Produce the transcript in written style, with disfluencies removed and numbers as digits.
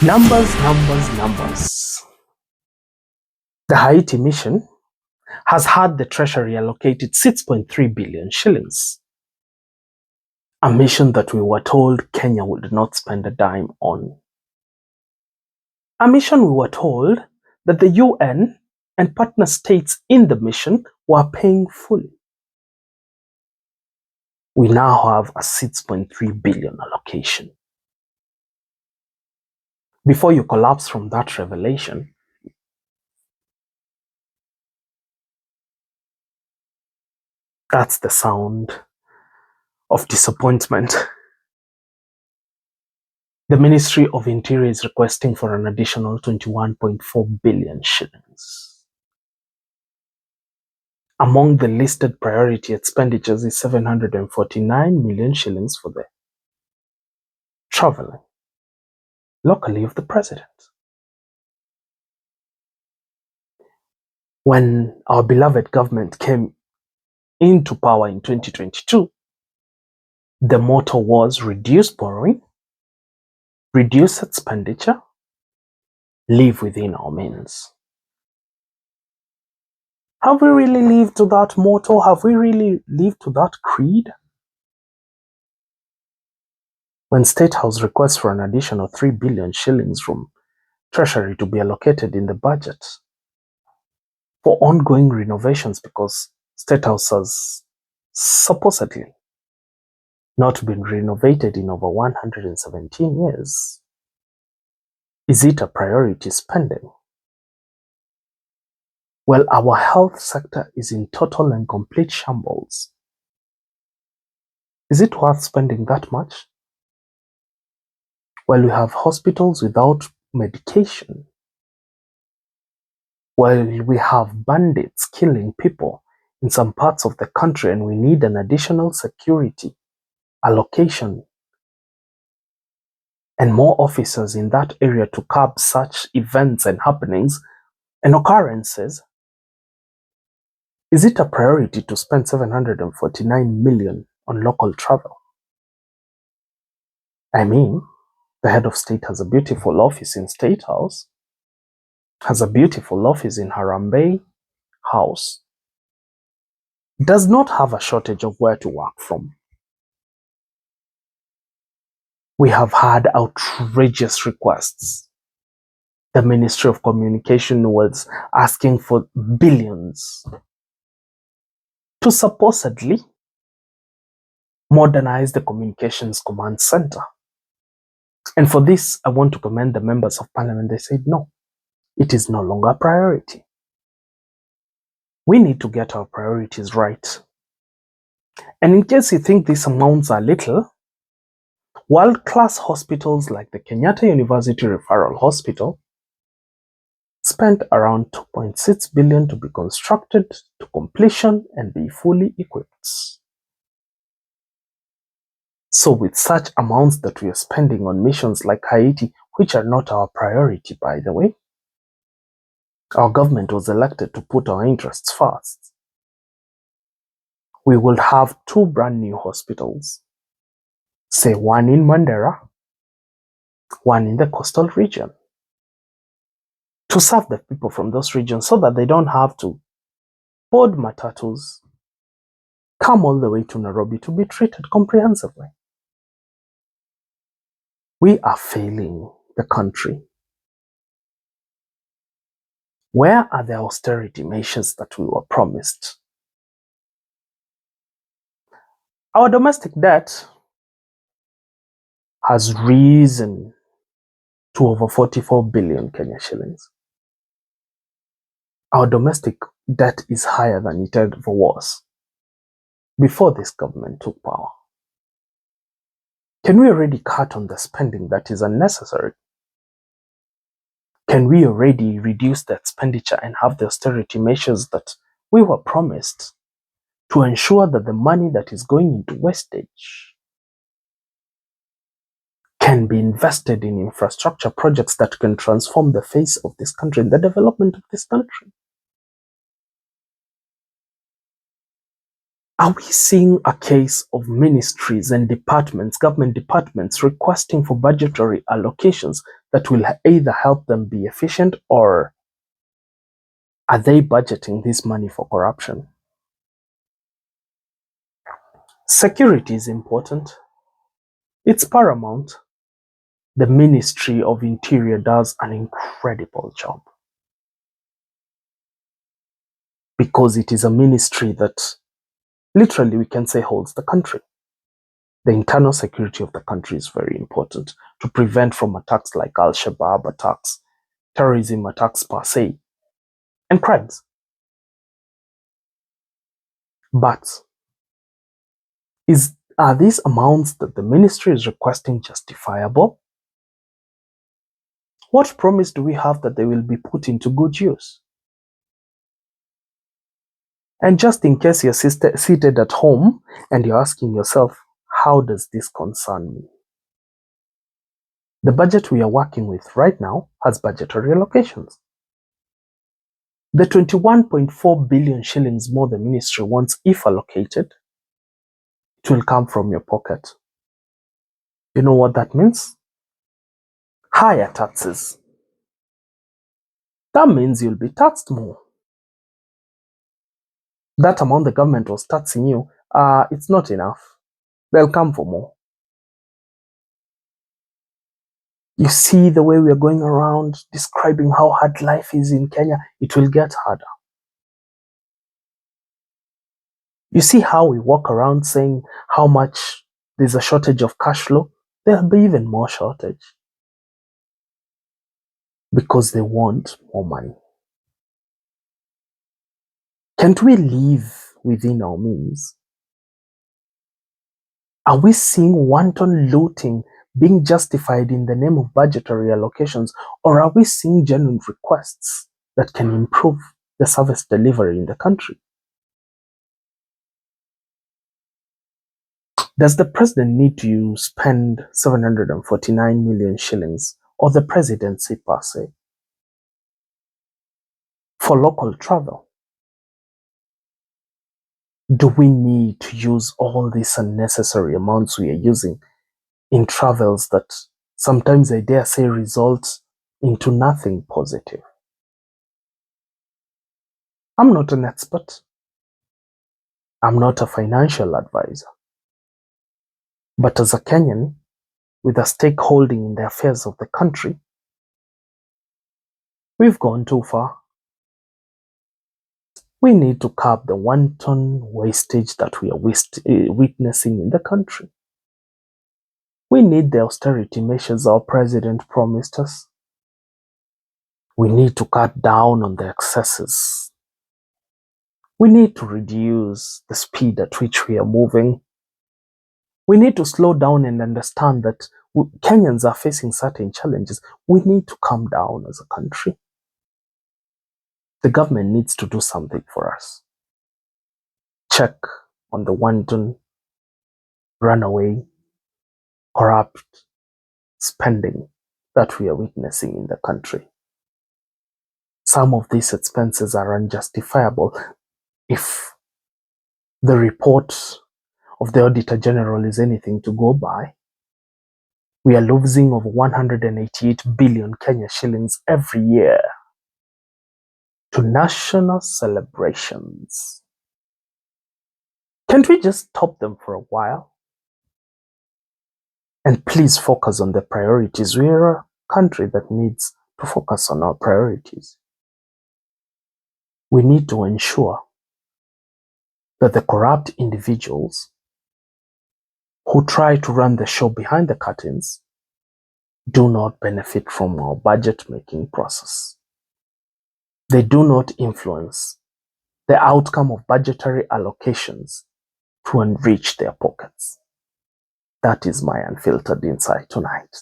Numbers, numbers, numbers. The Haiti mission has had the treasury allocated 6.3 billion shillings. A mission that we were told Kenya would not spend a dime on. A mission we were told that the UN and partner states in the mission were paying fully. We now have a 6.3 billion allocation. Before you collapse from that revelation, that's the sound of disappointment. The Ministry of Interior is requesting for an additional 21.4 billion shillings. Among the listed priority expenditures is 749 million shillings for the traveling locally of the president. When our beloved government came into power in 2022, the motto was reduce borrowing, reduce expenditure, live within our means. Have we really lived to that motto? Have we really lived to that creed? When State House requests for an additional 3 billion shillings from Treasury to be allocated in the budget for ongoing renovations, because State House has supposedly not been renovated in over 117 years. Is it a priority spending? Well, our health sector is in total and complete shambles. Is it worth spending that much? Well, we have hospitals without medication. Well, we have bandits killing people in some parts of the country, and we need an additional security allocation and more officers in that area to curb such events and happenings and occurrences. Is it a priority to spend 749 million on local travel? I mean, the head of state has a beautiful office in State House, has a beautiful office in Harambee House, does not have a shortage of where to work from. We have had outrageous requests. The Ministry of Communication was asking for billions to supposedly modernize the Communications Command Center. And for this, I want to commend the members of parliament. They said, no, it is no longer a priority. We need to get our priorities right. And in case you think these amounts are little, world-class hospitals like the Kenyatta University Referral Hospital spent around 2.6 billion to be constructed to completion and be fully equipped. So with such amounts that we are spending on missions like Haiti, which are not our priority, by the way, our government was elected to put our interests first. We will have 2 brand new hospitals, say one in Mandera, one in the coastal region, to serve the people from those regions so that they don't have to board matatus, come all the way to Nairobi to be treated comprehensively. We are failing the country. Where are the austerity measures that we were promised? Our domestic debt has risen to over 44 billion Kenya shillings. Our domestic debt is higher than it ever was before this government took power. Can we already cut on the spending that is unnecessary? Can we already reduce the expenditure and have the austerity measures that we were promised to ensure that the money that is going into wastage can be invested in infrastructure projects that can transform the face of this country and the development of this country? Are we seeing a case of ministries and departments, government departments, requesting for budgetary allocations that will either help them be efficient, or are they budgeting this money for corruption? Security is important. It's paramount. The Ministry of Interior does an incredible job, because it is a ministry that literally, we can say, holds the country. The internal security of the country is very important to prevent from attacks like Al-Shabaab attacks, terrorism attacks per se, and crimes. But are these amounts that the ministry is requesting justifiable? What promise do we have that they will be put into good use? And just in case you're seated at home and you're asking yourself, how does this concern me? The budget we are working with right now has budgetary allocations. The 21.4 billion shillings more the ministry wants, if allocated, it will come from your pocket. You know what that means? Higher taxes. That means you'll be taxed more. That amount the government was taxing you, it's not enough. They'll come for more. You see the way we are going around describing how hard life is in Kenya, it will get harder. You see how we walk around saying how much there's a shortage of cash flow, there'll be even more shortage. Because they want more money. Can't we live within our means? Are we seeing wanton looting being justified in the name of budgetary allocations, or are we seeing genuine requests that can improve the service delivery in the country? Does the president need to spend 749 million shillings, or the presidency per se, for local travel? Do we need to use all these unnecessary amounts we are using in travels that sometimes, I dare say, result into nothing positive? I'm not an expert. I'm not a financial advisor. But as a Kenyan with a stakeholding in the affairs of the country, we've gone too far. We need to curb the wanton wastage that we are witnessing in the country. We need the austerity measures our president promised us. We need to cut down on the excesses. We need to reduce the speed at which we are moving. We need to slow down and understand that Kenyans are facing certain challenges. We need to calm down as a country. The government needs to do something for us. Check on the wanton, runaway, corrupt spending that we are witnessing in the country. Some of these expenses are unjustifiable. If the report of the Auditor General is anything to go by, we are losing over 188 billion Kenya shillings every year to national celebrations. Can't we just stop them for a while? And please focus on the priorities. We are a country that needs to focus on our priorities. We need to ensure that the corrupt individuals who try to run the show behind the curtains do not benefit from our budget-making process. They do not influence the outcome of budgetary allocations to enrich their pockets. That is my unfiltered insight tonight.